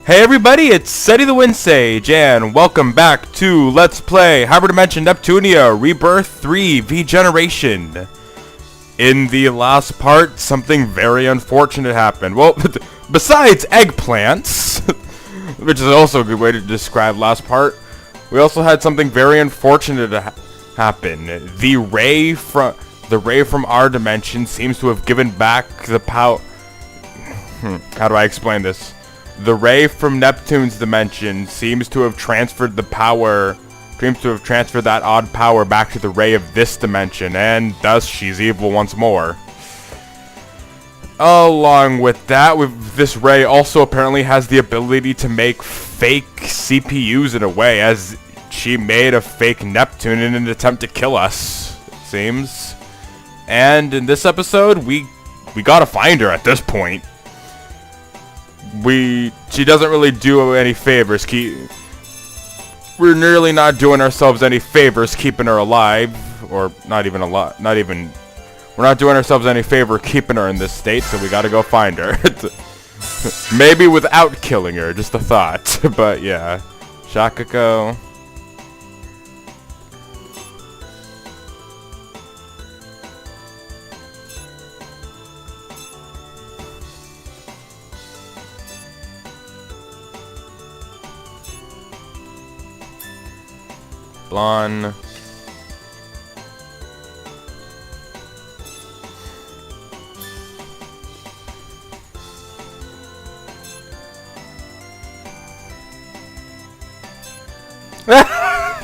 Hey everybody, it's Seti the Wind Sage, and welcome back to Let's Play Hyperdimension Neptunia Rebirth 3 V-Generation. In the last part, something very unfortunate happened. Well, besides eggplants, which is also a good way to describe last part, we also had something very unfortunate happen. The ray from our dimension seems to have given back the power. How do I explain this? The ray from Neptune's dimension seems to have transferred the power, that odd power back to the ray of this dimension, and thus she's evil once more. Along with that, this ray also apparently has the ability to make fake CPUs in a way, as she made a fake Neptune in an attempt to kill us, it seems. And in this episode, we gotta find her at this point. She doesn't really do any favors. We're nearly not doing ourselves any favors keeping her alive, or not even alive. We're not doing ourselves any favor keeping her in this state, so we gotta go find her. Maybe without killing her, just a thought. But yeah, Shakako. Blonde.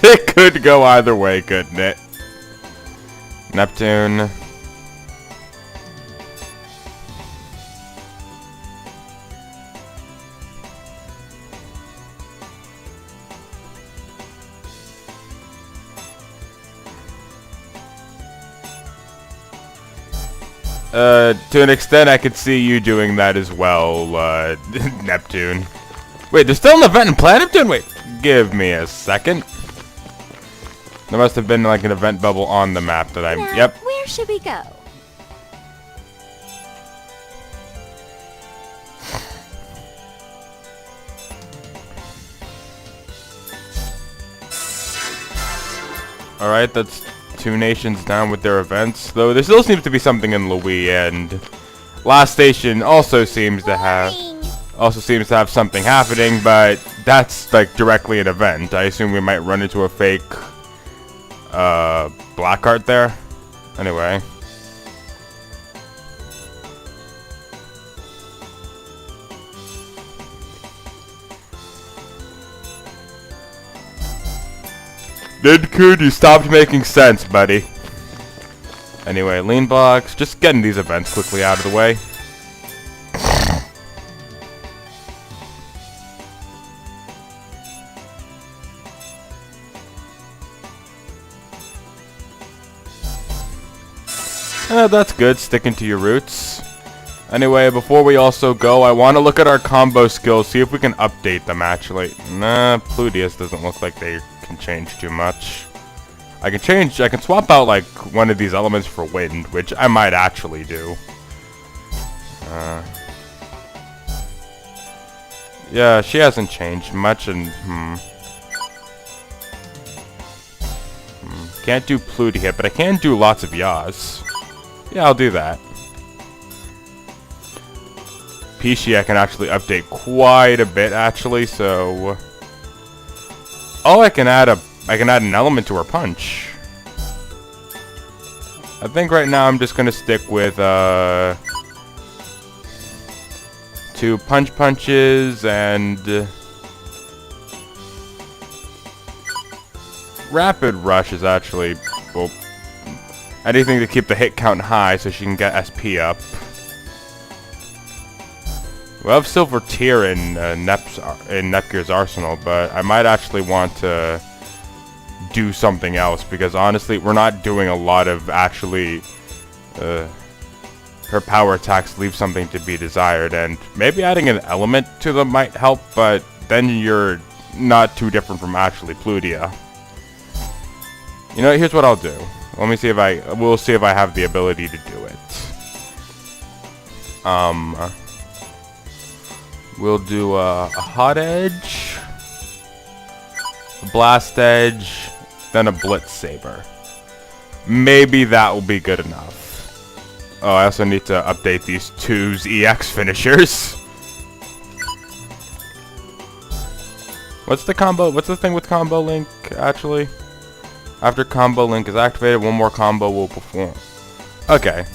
It could go either way, couldn't it? Neptune. To an extent, I could see you doing that as well, Neptune. Wait, there's still an event in Planet Neptune? Wait, give me a second. There must have been like an event bubble on the map that I'm... Yep. Where should we go? Alright, that's 2 nations down with their events, though there still seems to be something in Louis, and Last Station also seems to have something happening, but that's like directly an event. I assume we might run into a fake black art there. Anyway. Could you stopped making sense, buddy? Anyway, lean blocks. Just getting these events quickly out of the way. That's good, sticking to your roots. Anyway, before we also go, I want to look at our combo skills, see if we can update them actually. Nah, Pludius doesn't look like they can change too much. I can swap out like one of these elements for wind, which I might actually do. Yeah, she hasn't changed much, and can't do Plutia, but I can do lots of Yas. Yeah, I'll do that. Pishi I can actually update quite a bit actually, so I can add an element to her punch. I think right now I'm just gonna stick with 2 punches and Rapid Rush is actually, well, anything to keep the hit count high so she can get SP up. We have Silver Tier in Nepgear's arsenal, but I might actually want to do something else, because honestly, we're not doing a lot of actually... her power attacks leave something to be desired, and maybe adding an element to them might help, but then you're not too different from actually Plutia. You know, here's what I'll do. Let me see if we'll see if I have the ability to do it. We'll do a hot edge, a blast edge, then a blitz saber. Maybe that will be good enough. Oh, I also need to update these 2's EX finishers. What's the combo? What's the thing with combo link, actually? After combo link is activated, one more combo will perform. Okay.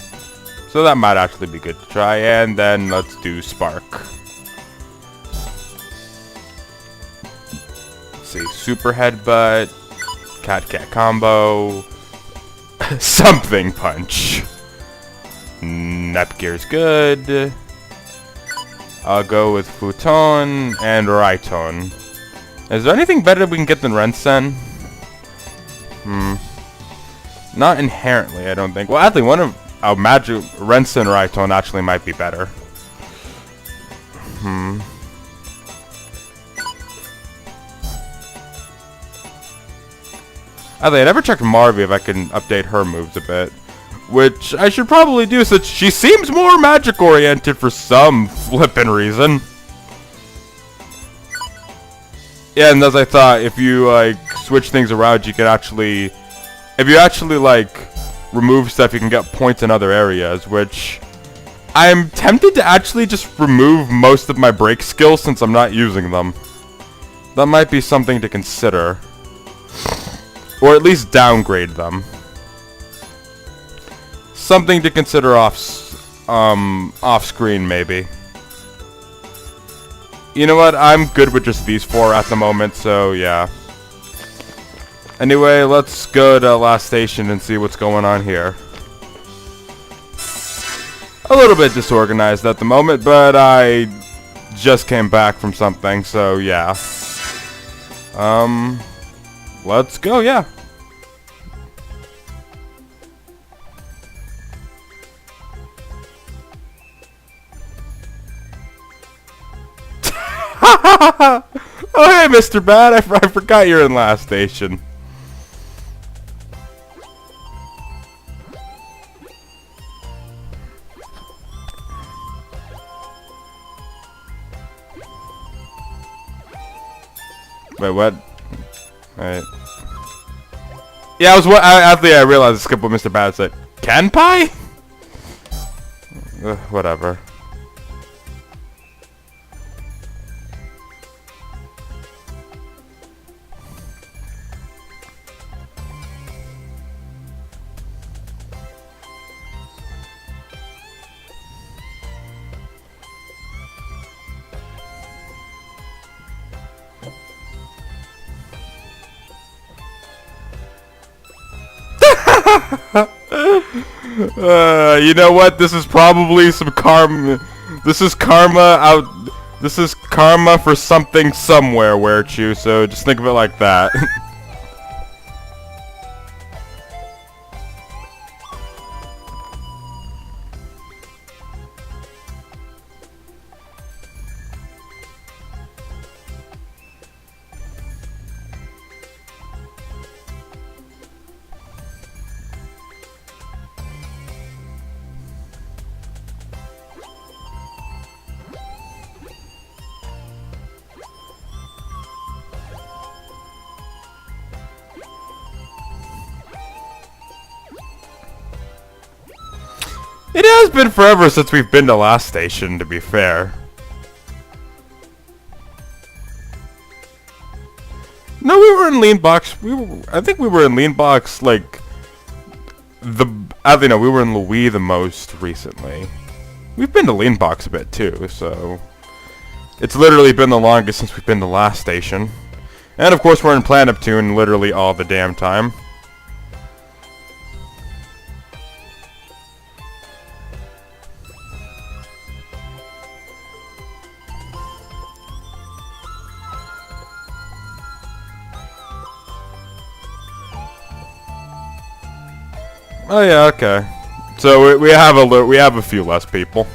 So that might actually be good to try. And then let's do spark. Let's see. Super headbutt. Cat combo. Something punch. Nepgear's good. I'll go with Futon and Raiton. Is there anything better we can get than Rensen? Not inherently, I don't think. Well, actually, one of our magic Rensen Raiton actually might be better. Actually, I never checked Marvy if I can update her moves a bit. Which I should probably do, since she seems more magic-oriented for some flippin' reason. Yeah, and as I thought, if you, like, switch things around, you can actually... If you actually, like, remove stuff, you can get points in other areas, which... I'm tempted to actually just remove most of my break skills since I'm not using them. That might be something to consider. Or at least downgrade them. Something to consider off-screen, maybe. You know what? I'm good with just these 4 at the moment, so yeah. Anyway, let's go to last station and see what's going on here. A little bit disorganized at the moment, but I just came back from something, so yeah. Let's go, yeah. Oh, hey, Mr. Bad. I forgot you're in last station. Wait, what? Wait. Yeah, I realized I skipped what Mr. Bad said. Kanpai? Whatever. You know what? This is probably some karma. This is karma out. This is karma for something somewhere, Werechu. So just think of it like that. It has been forever since we've been to last station, to be fair. No, we were in lean box. I think we were in lean box like I don't know. We were in Louis the most recently. We've been to lean box a bit too, so it's literally been the longest since we've been to last station. And of course, we're in Planet Neptune literally all the damn time. Oh yeah, okay. So we have a few less people.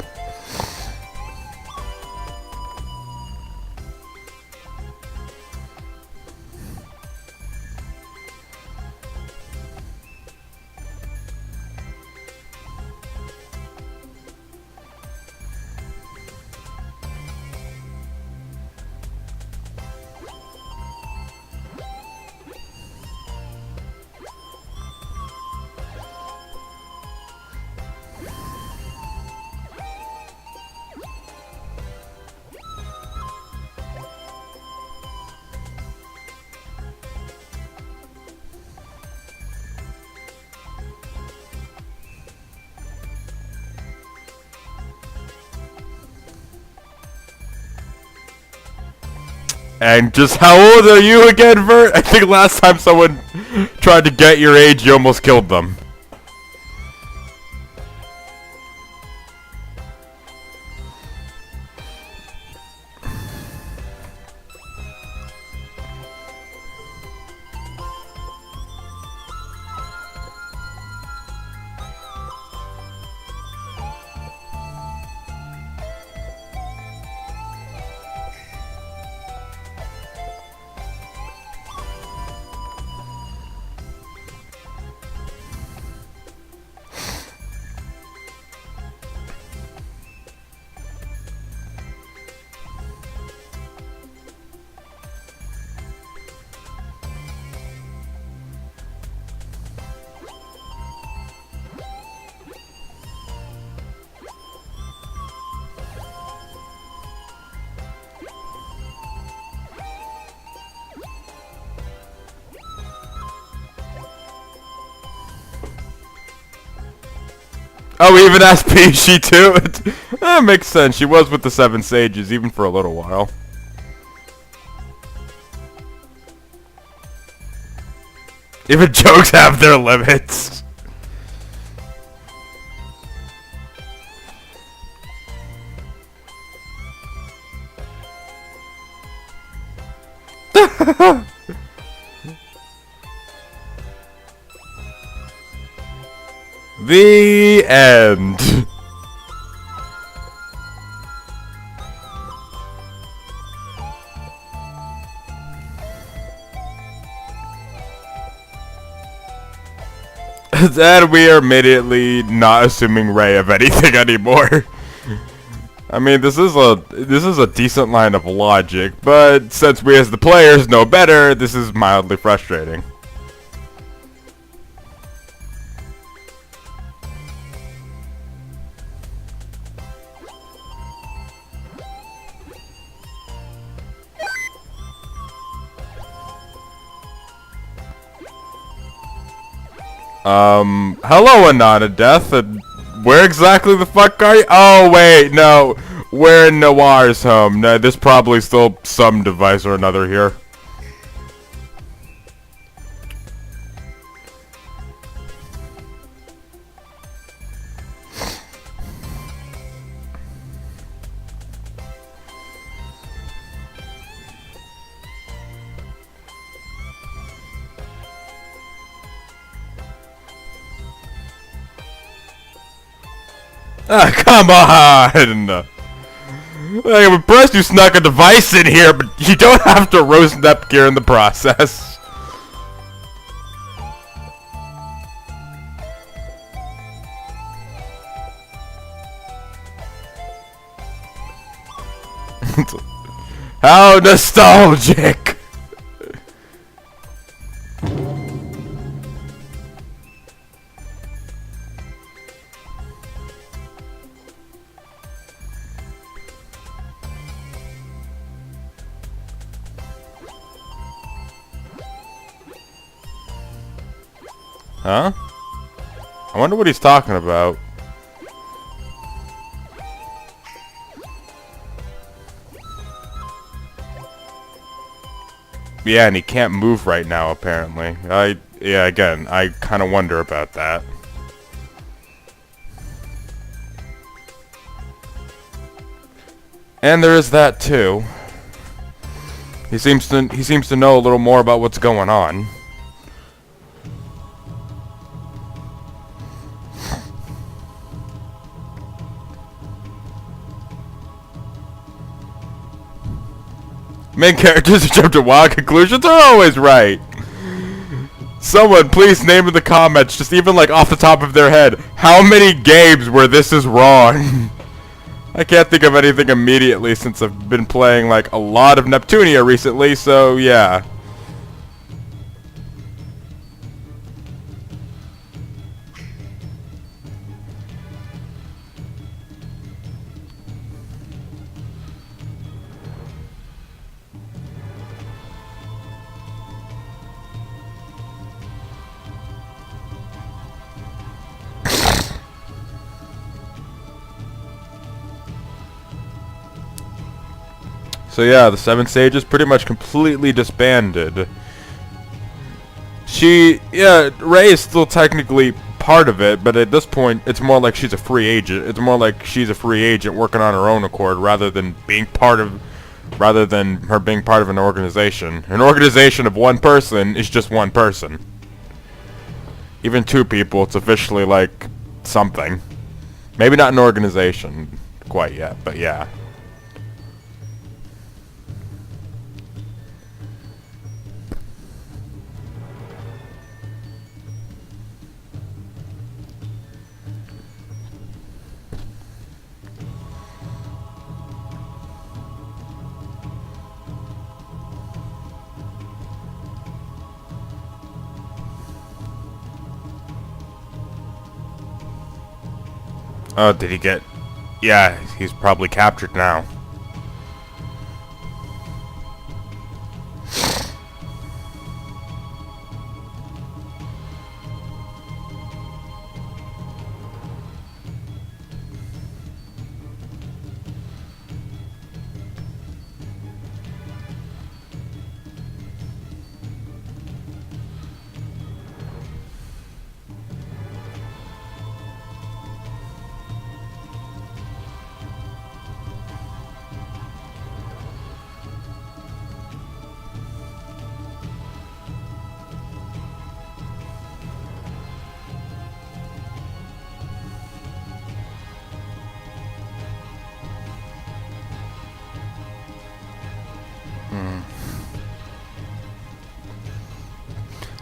And just how old are you again, Vert? I think last time someone tried to get your age, you almost killed them. Oh, we even asked Pishi too? That makes sense. She was with the Seven Sages, even for a little while. Even jokes have their limits. The end. And we are immediately not assuming Ray of anything anymore. I mean, this is a decent line of logic, but since we as the players know better, this is mildly frustrating. Hello, Anana Death, and where exactly the fuck are you? Oh, wait, no. We're in Noir's home. No, there's probably still some device or another here. Ah, come on! Like, I'm impressed you snuck a device in here, but you don't have to roast Nepgear in the process. How nostalgic! Huh? I wonder what he's talking about. Yeah, and he can't move right now, apparently. Yeah, again, I kind of wonder about that. And there is that, too. He seems to know a little more about what's going on. Main characters who jump to wild conclusions are always right. Someone please name in the comments, just even like off the top of their head, how many games where this is wrong? I can't think of anything immediately since I've been playing like a lot of Neptunia recently, so yeah. So yeah, the Seven Sages pretty much completely disbanded. Rei is still technically part of it, but at this point, it's more like she's a free agent. It's more like she's a free agent working on her own accord, rather than her being part of an organization. An organization of one person is just one person. Even two people, it's officially like something. Maybe not an organization quite yet, but yeah. Oh, did he get... Yeah, he's probably captured now.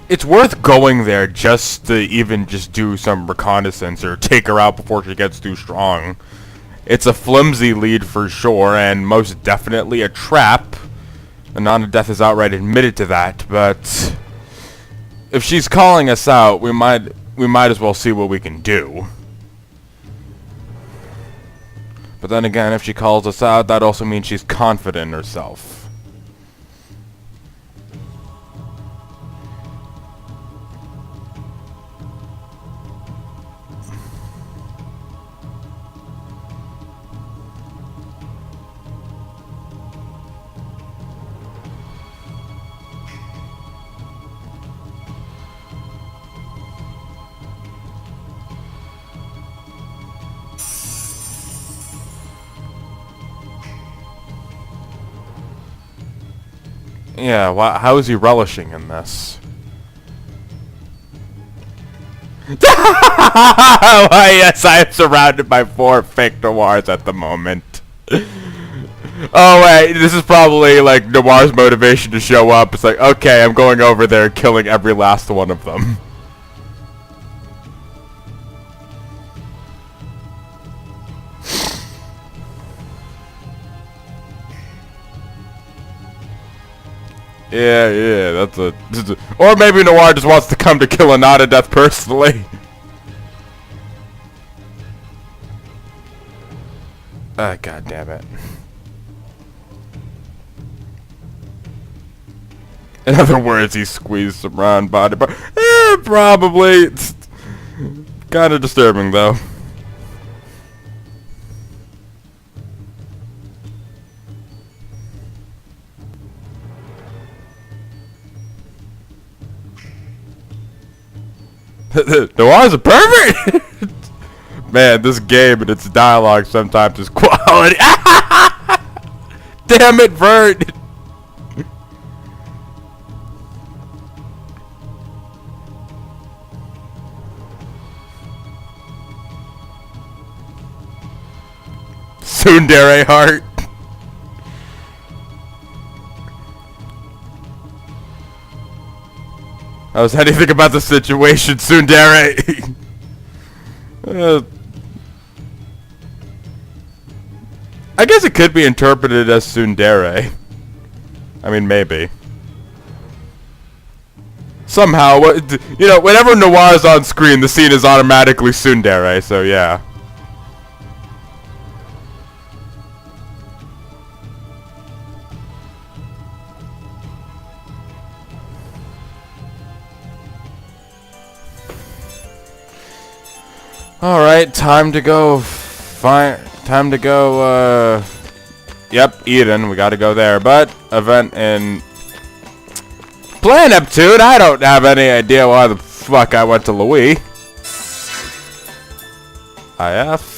It's worth going there just to even just do some reconnaissance or take her out before she gets too strong. It's a flimsy lead for sure, and most definitely a trap. Anana Death has outright admitted to that, but if she's calling us out, we might as well see what we can do. But then again, if she calls us out, that also means she's confident in herself. Yeah, how is he relishing in this? Why, yes, I am surrounded by 4 fake noirs at the moment. Oh, wait, this is probably, like, Noir's motivation to show up. It's like, okay, I'm going over there and killing every last one of them. Yeah, that's a... Or maybe Noir just wants to come to kill Anana Death personally. God damn it. In other words, he squeezed some round body part. Probably. It's kind of disturbing, though. Noir's a pervert! Man, this game and its dialogue sometimes is quality. Damn it, Vert! Tsundere heart. How's anything about the situation, Tsundere? I guess it could be interpreted as Tsundere. I mean, maybe. Somehow, you know, whenever Noir's on screen, the scene is automatically Tsundere, so yeah. Alright, time to go Yep, Eden. We got to go there. But event in Planet Neptune. I don't have any idea why the fuck I went to Louis. IF.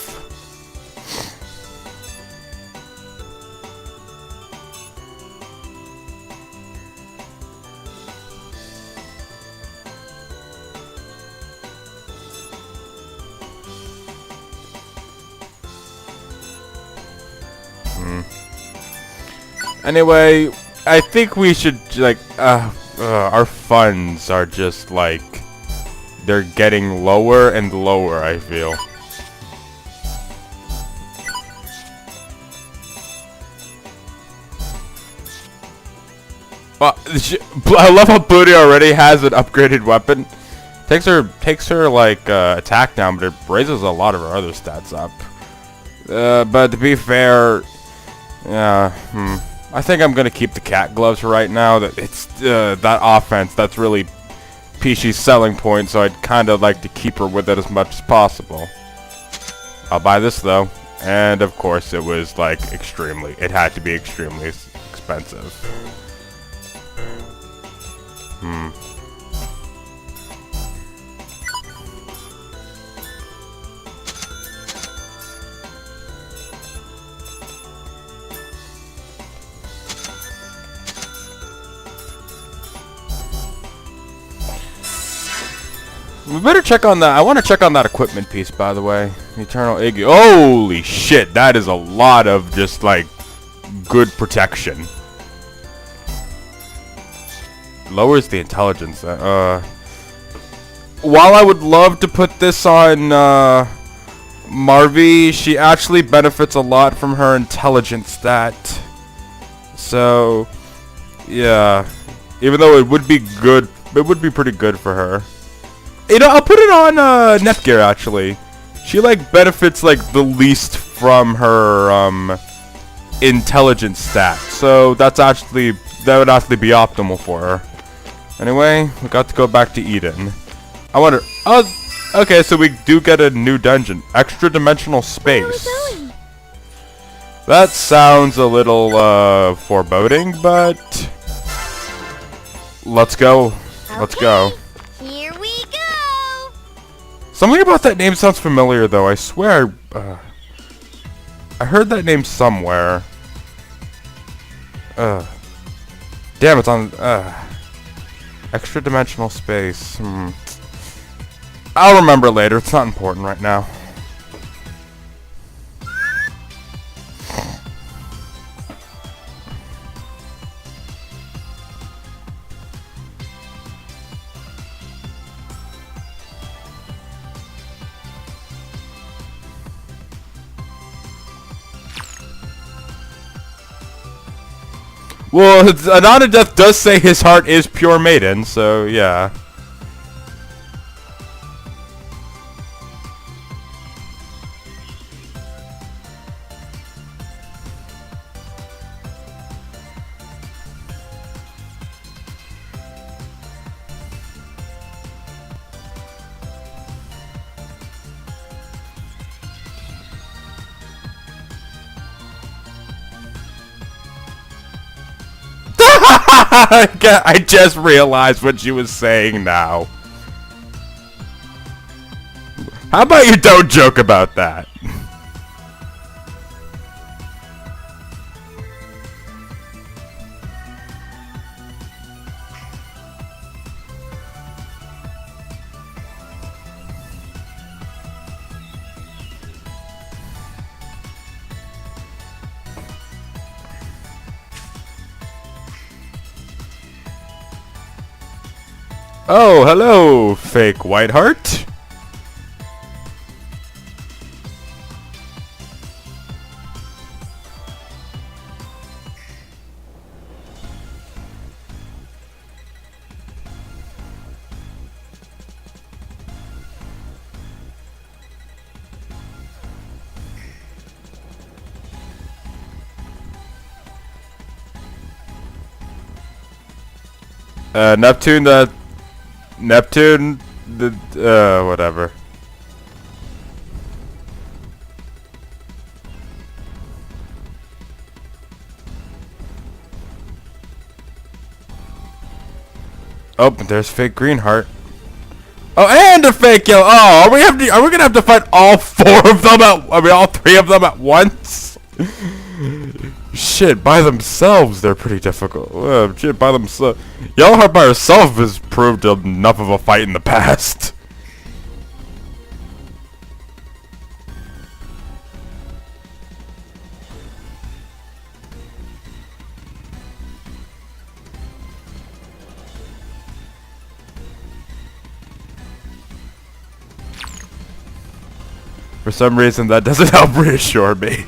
Anyway, I think we should, like, our funds are just, like, they're getting lower and lower, I feel. Well, I love how Booty already has an upgraded weapon. Takes her like, attack down, but it raises a lot of her other stats up. But to be fair, yeah, I think I'm gonna keep the cat gloves for right now. That it's that offense that's really Peachy's selling point, so I'd kind of like to keep her with it as much as possible. I'll buy this though, and of course it was like it had to be extremely expensive. We better check on that. I want to check on that equipment piece, by the way. Eternal Iggy. Holy shit, that is a lot of just, like, good protection. Lowers the intelligence. While I would love to put this on, Marvy, she actually benefits a lot from her intelligence stat. So, yeah. Even though it would be good, it would be pretty good for her. You know, I'll put it on Netgear, actually. She, like, benefits, like, the least from her, intelligence stat. So, that would actually be optimal for her. Anyway, we got to go back to Eden. I wonder, okay, so we do get a new dungeon. Extra dimensional space. That sounds a little, foreboding, but let's go. Let's go. Here we go. Something about that name sounds familiar, though. I swear, I heard that name somewhere. Damn, it's on, extra dimensional space. I'll remember later. It's not important right now. Well, Anonadeth does say his heart is pure maiden, so yeah. I just realized what she was saying now. How about you don't joke about that? Oh, hello, fake Whiteheart. Neptune, whatever. Oh, there's fake green heart. Oh, and a fake yellow. Oh, are we gonna have to fight all four of them all three of them at once? Shit, by themselves they're pretty difficult. Shit, by themselves. Yellow heart by herself has proved enough of a fight in the past. For some reason, that doesn't help reassure me.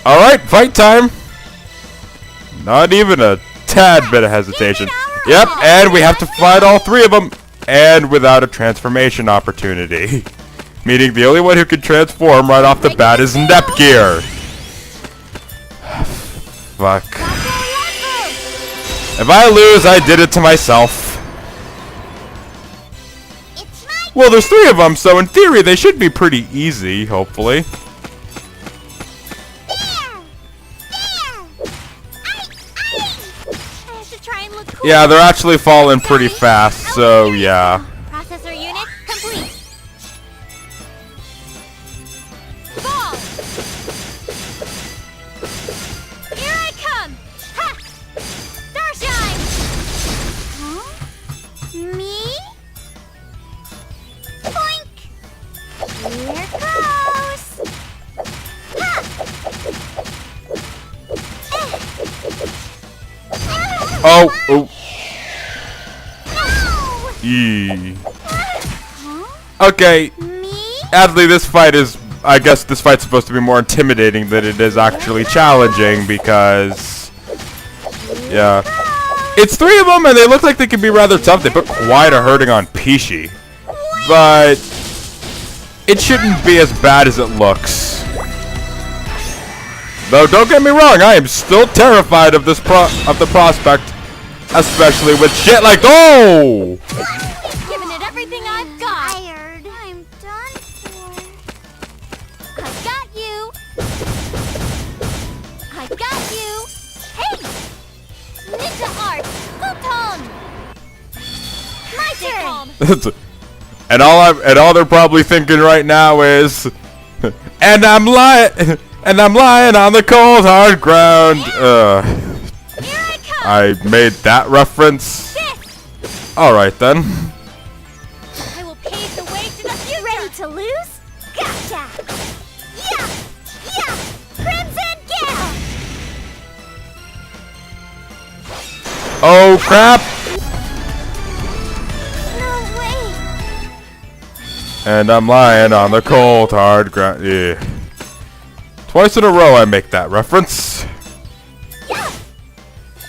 Alright, fight time! Not even a tad bit of hesitation. Yep, and we have to fight all three of them! And without a transformation opportunity. Meaning the only one who can transform right off the bat is Nepgear! Fuck. If I lose, I did it to myself. Well, there's three of them, so in theory they should be pretty easy, hopefully. Yeah, they're actually falling pretty fast, so yeah. Processor unit complete. Ball. Here I come. Ha! Starshine. Huh? Me? Boink. Here goes. Ha! Oh, oh. No! Eee. Huh? Okay, Me? Adley, I guess this fight's supposed to be more intimidating than it is actually challenging because, yeah. It's three of them and they look like they can be rather tough. They put quite a hurting on Pishi. But it shouldn't be as bad as it looks. Though, don't get me wrong, I am still terrified of the prospect, especially with shit like giving it everything I've got. Tired. I'm done for. I got you. I got you. Hey, ninja art, photon. My turn. and all they're probably thinking right now is, and I'm lying. And I'm lying on the cold hard ground. I made that reference. Alright then. I will pave the way to the future. Ready to lose? Gotcha. Yeah. Yeah. Crimson Gale. Oh crap. No way. And I'm lying on the cold hard ground. Yeah. Twice in a row I make that reference. Yeah!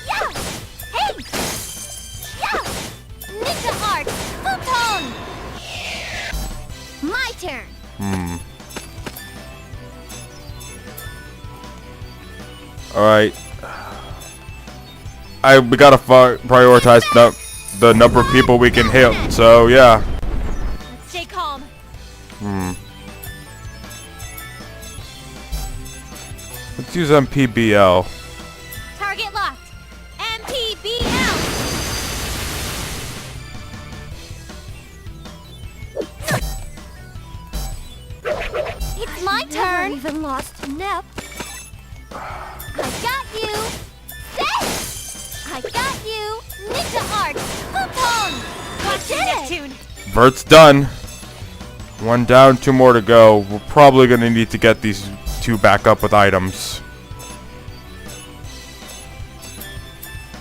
Yeah! Hey! Yeah! Ninja art! Photon! My turn! Alright. We gotta prioritize the number of people we can hit, so yeah. Let's stay calm. Let's use MPBL. Target locked. MPBL. It's my turn. Never even lost Nep. I got you. I got you. Ninja art. Photon. Watch it. Neptune. Vert's done. One down, two more to go. We're probably gonna need to get these two back up with items.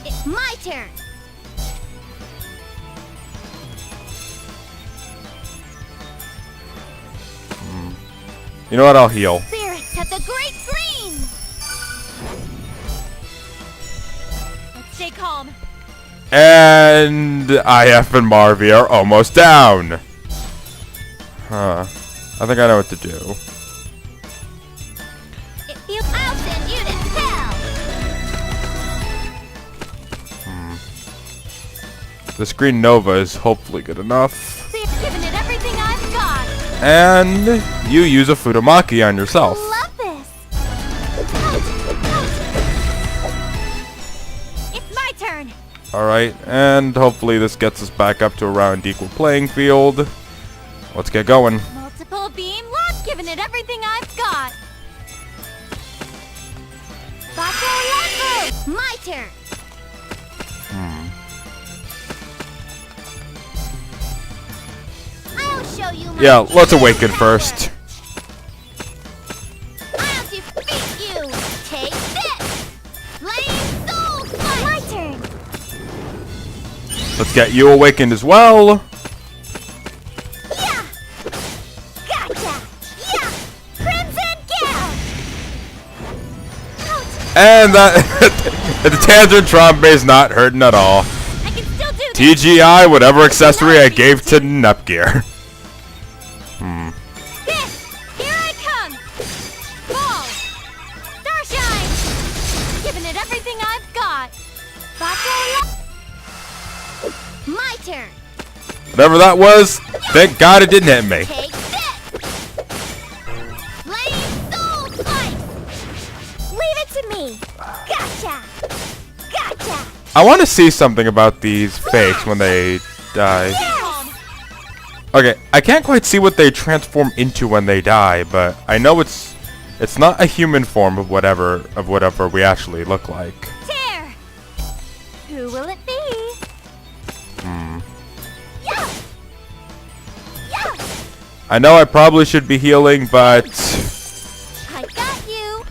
It's my turn. You know what? I'll heal. Spirits at the Great Green. Let's stay calm. And IF and Marvy are almost down. Huh. I think I know what to do. I'll send you to hell. The Screen Nova is hopefully good enough. Giving it everything I've got. And you use a Futamaki on yourself. Love this. Alright, and hopefully this gets us back up to around equal playing field. Let's get going. Multiple beam lock, giving it everything I've got. Bato level! My turn. I'll show you my Yeah, let's true awaken power. first. I'll defeat you. Take this. Flame soul fight. My turn. Let's get you awakened as well. Yeah. Gotcha. Yeah. Crimson Gale. Ouch. And the Tantrum is not hurting at all. I can still do this. TGI, whatever accessory I gave to Nepgear. This. Here I come. Ball. Starshine. Giving it everything I've got. Bato le- My turn. Whatever that was, thank God it didn't hit me. Take this. Flame soul slice. Leave it to me. Gotcha. Gotcha. I want to see something about these fakes when they die. Yes. Okay, I can't quite see what they transform into when they die, but I know it's not a human form of whatever we actually look like. Tear. Who will it be? Yeah. Yeah. I know I probably should be healing, but I got you.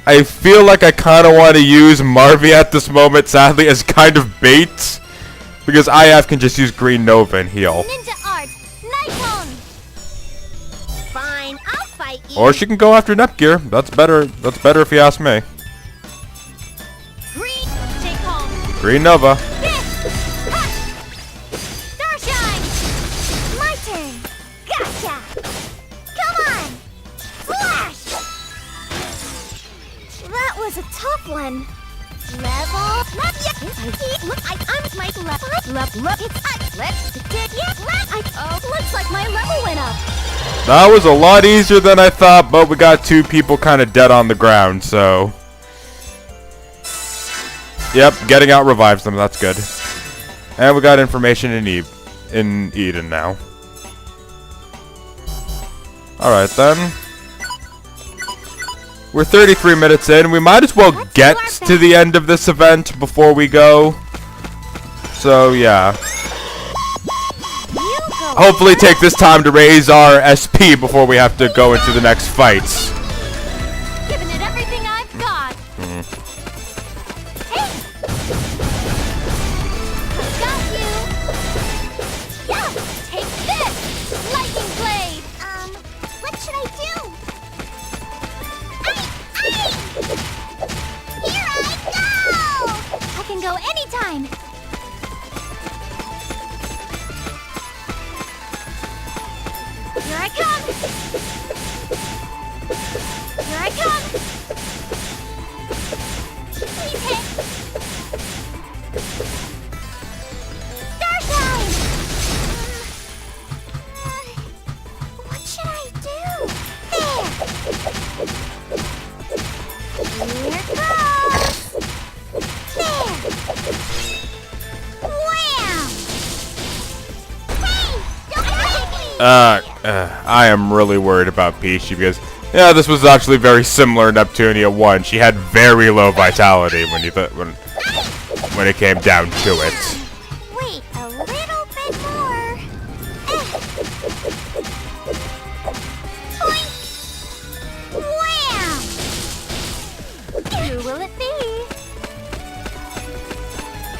I feel like I kind of want to use Marvy at this moment, sadly, as kind of bait, because IF can just use Green Nova and heal. Ninja art. Night cone. Fine, I'll fight you. Or she can go after Nepgear. That's better. That's better if you ask me. Green. Take home. Green Nova. This. Ha. Starshine. My turn. Gotcha. Come on. Flash. That was a tough one. Level. I'm my level. Looks like my level went up. That was a lot easier than I thought, but we got two people kind of dead on the ground, so. Yep, getting out revives them. That's good. And we got information in Eden now. Alright then. We're 33 minutes in. We might as well get to the end of this event before we go. So, yeah. You go. Hopefully take this time to raise our SP before we have to go into the next fights. Giving it everything I've got. Hey. I got you. Yeah. Take this. Lightning blade. What should I do? Here I go! I can go anytime. Here I come. Here I come. Please hit. Starshine! What should I do? There! Here it goes! There! Wham! Hey! Don't hit me! I am really worried about Peachy because, yeah, this was actually very similar to Neptunia 1. She had very low vitality when it came down to it. Wait a little bit more. Boink! Wham! Who will it be?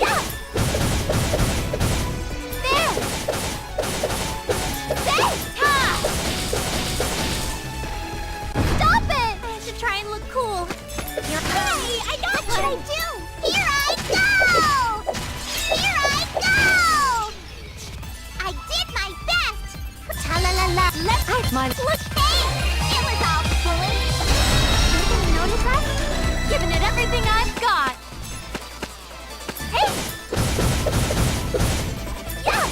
Yeah! There! Ha! Stop it! I have to try and look cool. Hey, I got what I do! Here I go! Here I go! I did my best! Ta-la-la-la! Let's have my look! Hey! It was all bully! Anybody notice us? Giving it everything I've got! Hey! Yeah!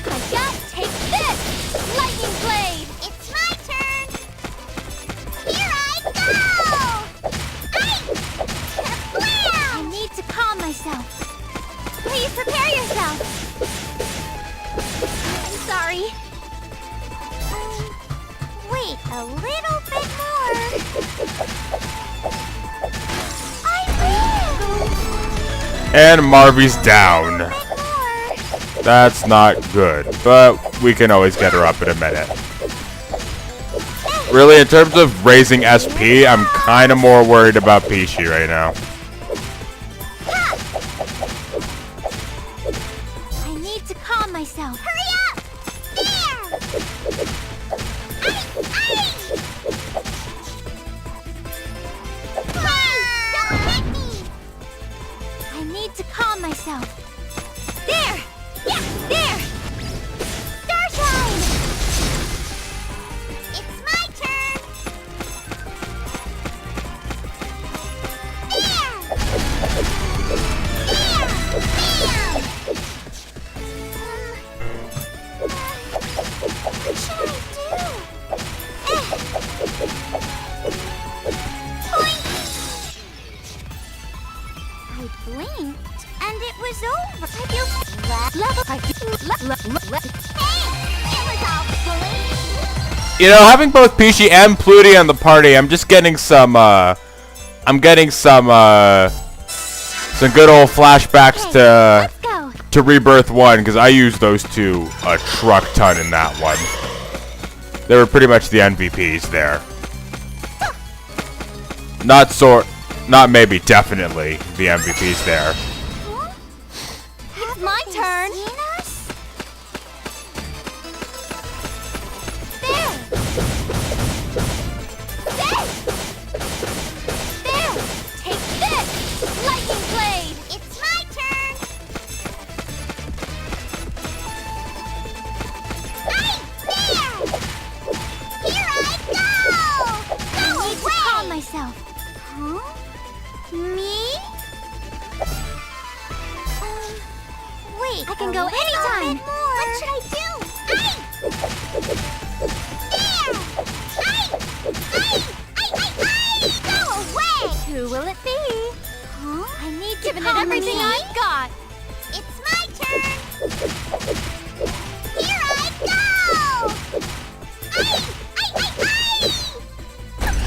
I got take this! Lightning blade! It's my turn! Here I go! little bit more. I will. And Marvy's down. A bit more. That's not good, but we can always get her up in a minute. Really, in terms of raising SP, I'm kind of more worried about Peachy right now. I need to calm myself. Hurry up! There! Please, don't hit me! I need to calm myself. There! Yeah, there! Starshine! It's my turn! There! There! What should I do? I blinked, and it was over. I feel Hey! It was all blink. You know, having both Peachy and Pluty on the party, I'm just getting some good old flashbacks Okay, let's go. to Rebirth 1, because I used those two a truck ton in that one. They were pretty much the MVPs there. Not maybe, definitely the MVPs there. Huh? It's my turn. There. There. Take this, lightning blade. It's my turn. Right there. Here I go. Go away. To calm myself. Huh? Me? Wait, I can go anytime. What should I do? Go away! Who will it be? Huh? I need to giving it everything I've got. It's my turn. Here I go!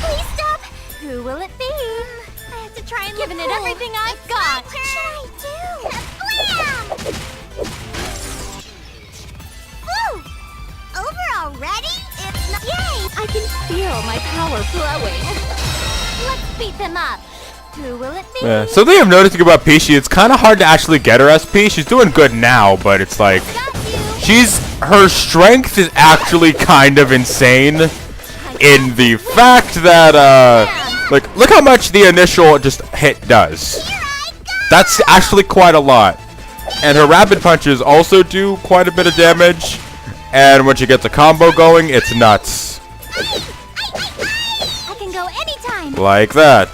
Please stop! Who will it be? I have to try and giving it everything I've got. What should I do? Blam! Woo! Over already? It's not. Yay! I can feel my power flowing. Let's beat them up. Who will it be? Yeah. Something I'm noticing about Peachy, it's kind of hard to actually get her SP. She's doing good now, but it's like Got you. her strength is actually kind of insane in the fact that like, look how much the initial just hit does. Here I go! That's actually quite a lot. And her rapid punches also do quite a bit of damage. And when she gets a combo going, it's nuts. I can go anytime. Like that.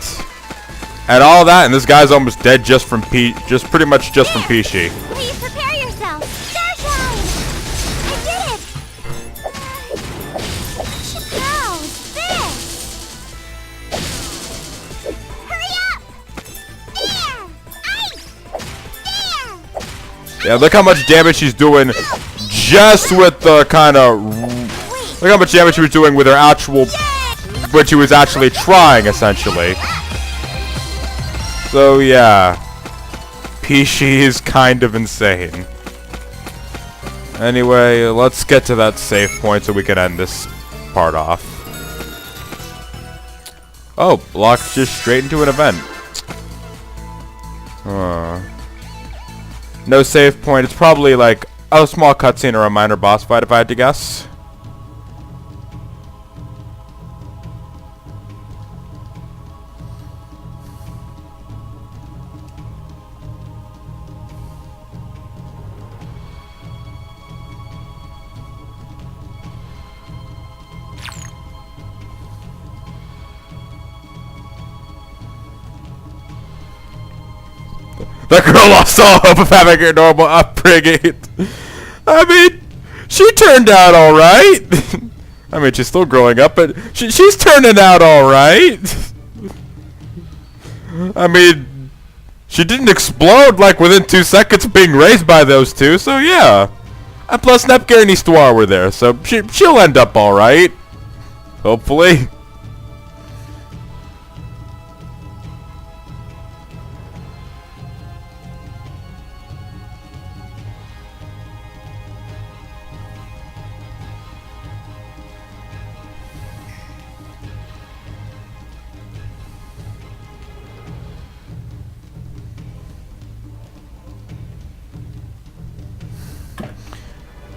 And all that, and this guy's almost dead just from pretty much just from Peachy. Please prepare yourself. Starshine! I did it! How's this? Hurry up! There! Ice! There! Yeah, look how much damage she's doing just with the kind of... Wait! Look how much damage she was doing with her actual... when she was actually trying, essentially. So, yeah. Peachy is kind of insane. Anyway, let's get to that save point so we can end this part off. Oh, blocked just straight into an event. No save point. It's probably like a small cutscene or a minor boss fight if I had to guess. That girl lost all hope of having her normal upbringing. I mean, she turned out alright. I mean, she's still growing up, but she's turning out alright. I mean, she didn't explode like within 2 seconds of being raised by those two, so yeah. And plus, Neptunia and Histoire were there, so she'll end up alright. Hopefully.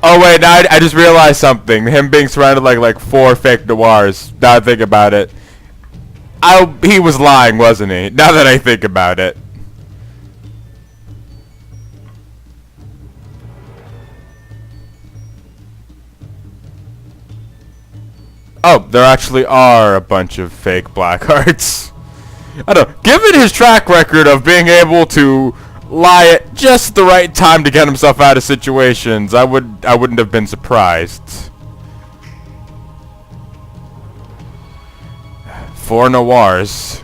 Oh wait, now I just realized something. Him being surrounded like 4 fake noirs. Now I think about it. He was lying, wasn't he? Now that I think about it. Oh, there actually are a bunch of fake black hearts. I don't know. Given his track record of being able to lie at just the right time to get himself out of situations, I wouldn't have been surprised. 4 noirs.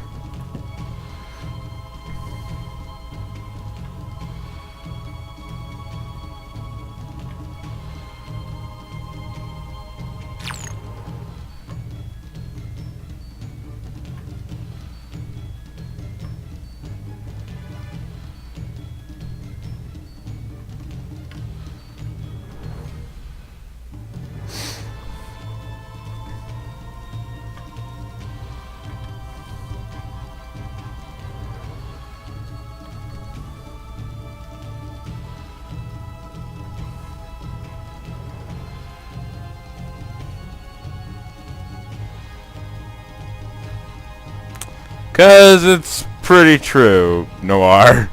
Cause it's pretty true, Noir.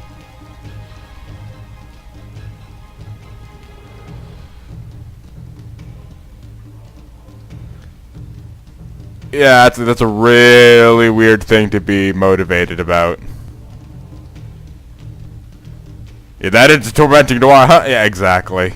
Yeah, that's a really weird thing to be motivated about. Yeah, that is tormenting Noir, huh? Yeah, exactly.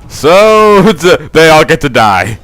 So, they all get to die.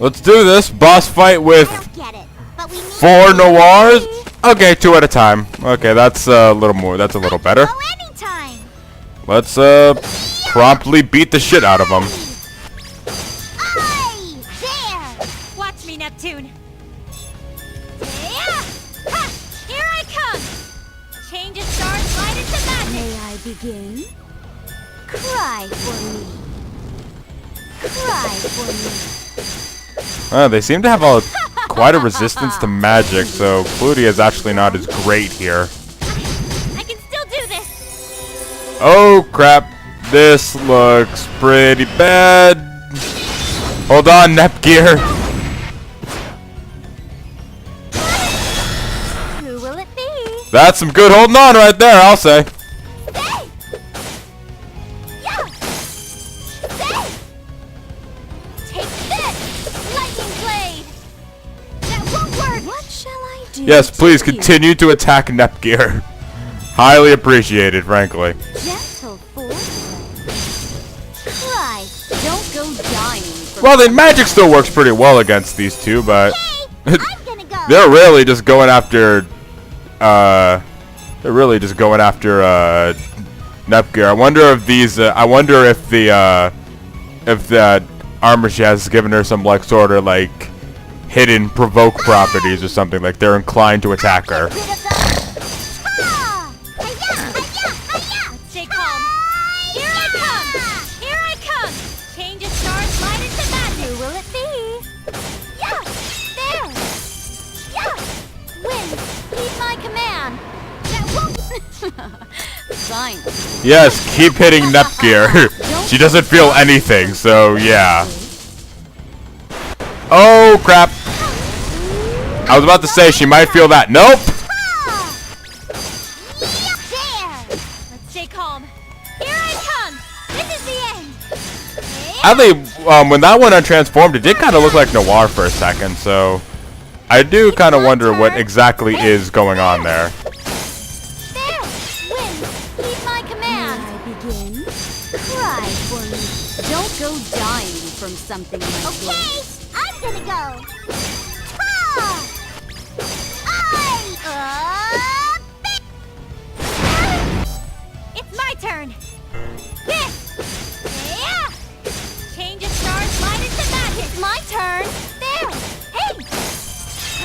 Let's do this. Boss fight with 4 noirs. Okay, 2 at a time. Okay, that's a little more. That's a little better. Let's promptly beat the shit out of them. Watch me, Neptune. Here I come. Change a star's light into magic. May I begin? Cry for me. Cry for me. They seem to have quite a resistance to magic, so Plutia is actually not as great here. I can still do this. Oh crap, this looks pretty bad. Hold on, Nepgear. Who will it be? That's some good holding on right there, I'll say. Yes, please continue to attack Nepgear. Highly appreciated, frankly. Gentle Cry. Don't go dying. Well, the magic still works pretty well against these two, but I'm gonna go. they're really just going after. They're really just going after Nepgear. I wonder if these. I wonder if the armor she has given her some like sort of like hidden provoke properties or something, like they're inclined to attack her. Stay calm. Here I come. Here I come. Change a star's light into magic. Who will it be? Yeah. There. Yeah. Fine. Yes, keep hitting Nepgear. She doesn't feel anything, so yeah. Oh crap. I was about to say she might feel that. Nope. There! Let's stay calm. Here I come! This is the end! Oddly, when that one untransformed, it did kind of look like Noir for a second, so I do kind of wonder what exactly is going on there. There! Win! Heed my command! I begin? Cry for me. Don't go dying from something like Okay! this. I'm gonna go! Ha! It's my turn! This! Yeah! Change of stars light into magic! It's my turn! There! Hey!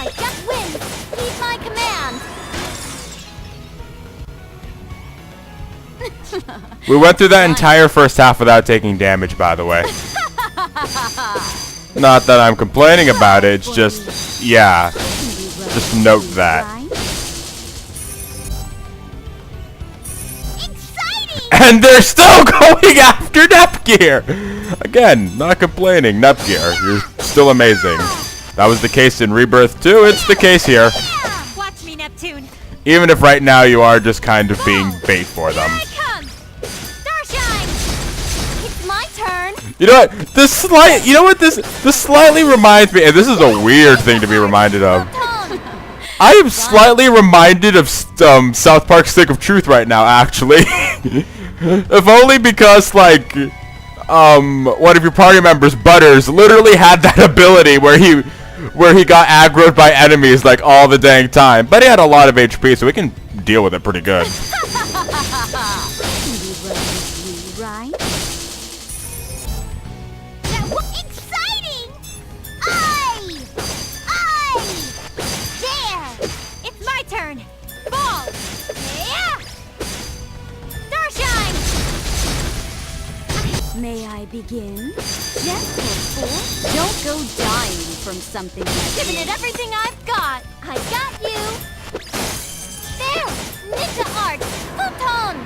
I got wind! Heed my command! We went through that entire first half without taking damage, by the way. Not that I'm complaining about it, it's just, yeah. Just note that. Exciting! And they're still going after Nepgear! Again, not complaining, Nepgear. You're still amazing. That was the case in Rebirth 2, it's the case here. Watch me, Neptune! Even if right now you are just kind of being bait for them. Here I come! Starshine! It's my turn! You know what? This slightly reminds me, and this is a weird thing to be reminded of. I am slightly reminded of South Park Stick of Truth right now, actually. If only because, like, one of your party members, Butters, literally had that ability where he got aggroed by enemies, like, all the dang time. But he had a lot of HP, so we can deal with it pretty good. Right? Exciting! There! It's my turn! Ball! Yeah! Starshine! May I begin? Gentle fool. Don't go dying from something like Giving it this. everything I've got! I got you! There! Ninja art! Photon!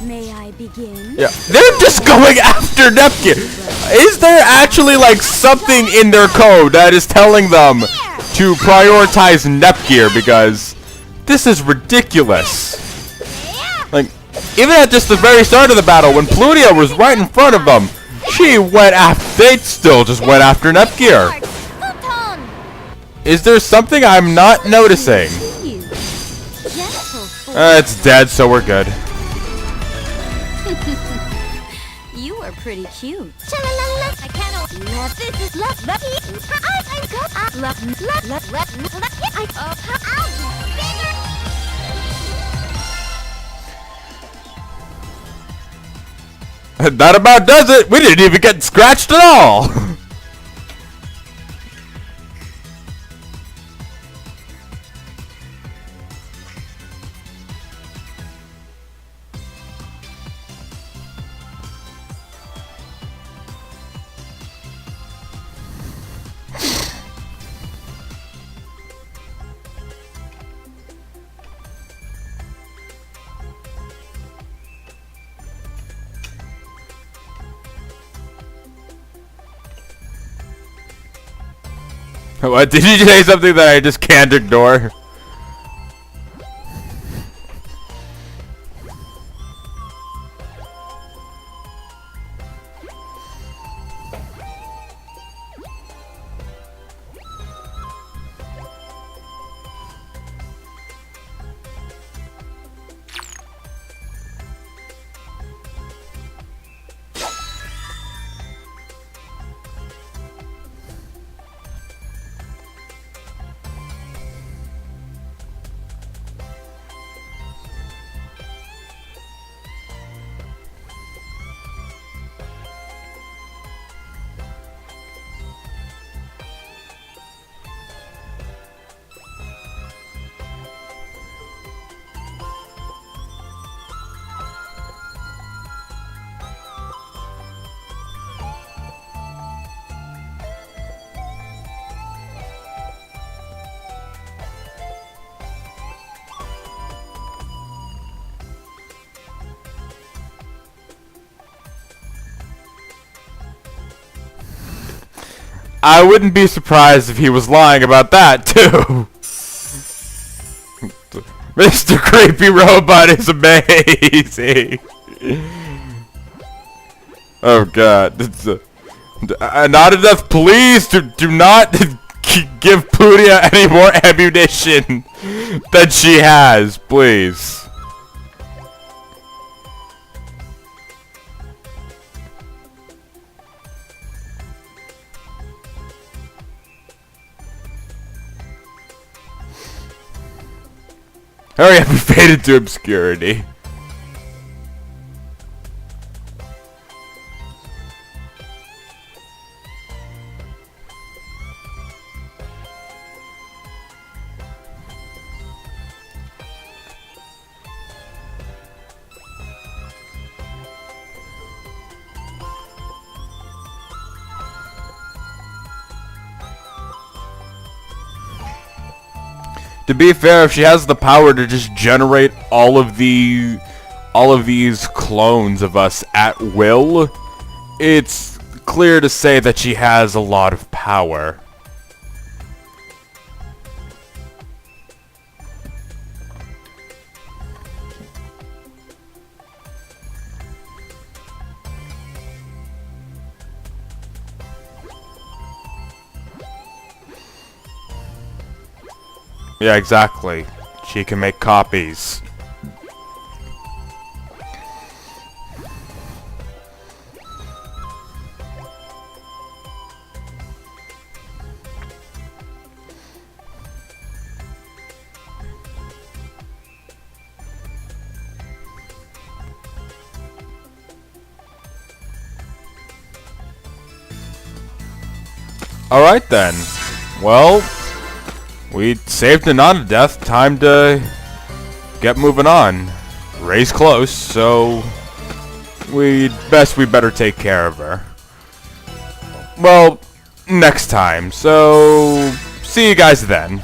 May I begin? Yeah, they're just going after Nepgear. Is there actually like something in their code that is telling them to prioritize Nepgear? Because this is ridiculous. Yeah! Like, even at just the very start of the battle, when Plutia was right in front of them, she went after. They still just went after Nepgear. Art! Photon! Is there something I'm not noticing? You. Gentle fool. It's dead, so we're good. You are pretty cute. Cha-la-la-la! I cannot left. This is left. I've got left. I'll be bigger. That about does it. We didn't even get scratched at all. What? Did you say something that I just can't ignore? I wouldn't be surprised if he was lying about that, too. Mr. Creepy Robot is amazing. Oh, God. Not enough, please. Do not give Pudia any more ammunition than she has, please. Hurry up and fade into obscurity. To be fair, if she has the power to just generate all of these clones of us at will, it's clear to say that she has a lot of power. Yeah, exactly. She can make copies. Alright then. Well, we saved a non-death. Time to get moving on. Ray's close, so we better take care of her. Well, next time. So see you guys then.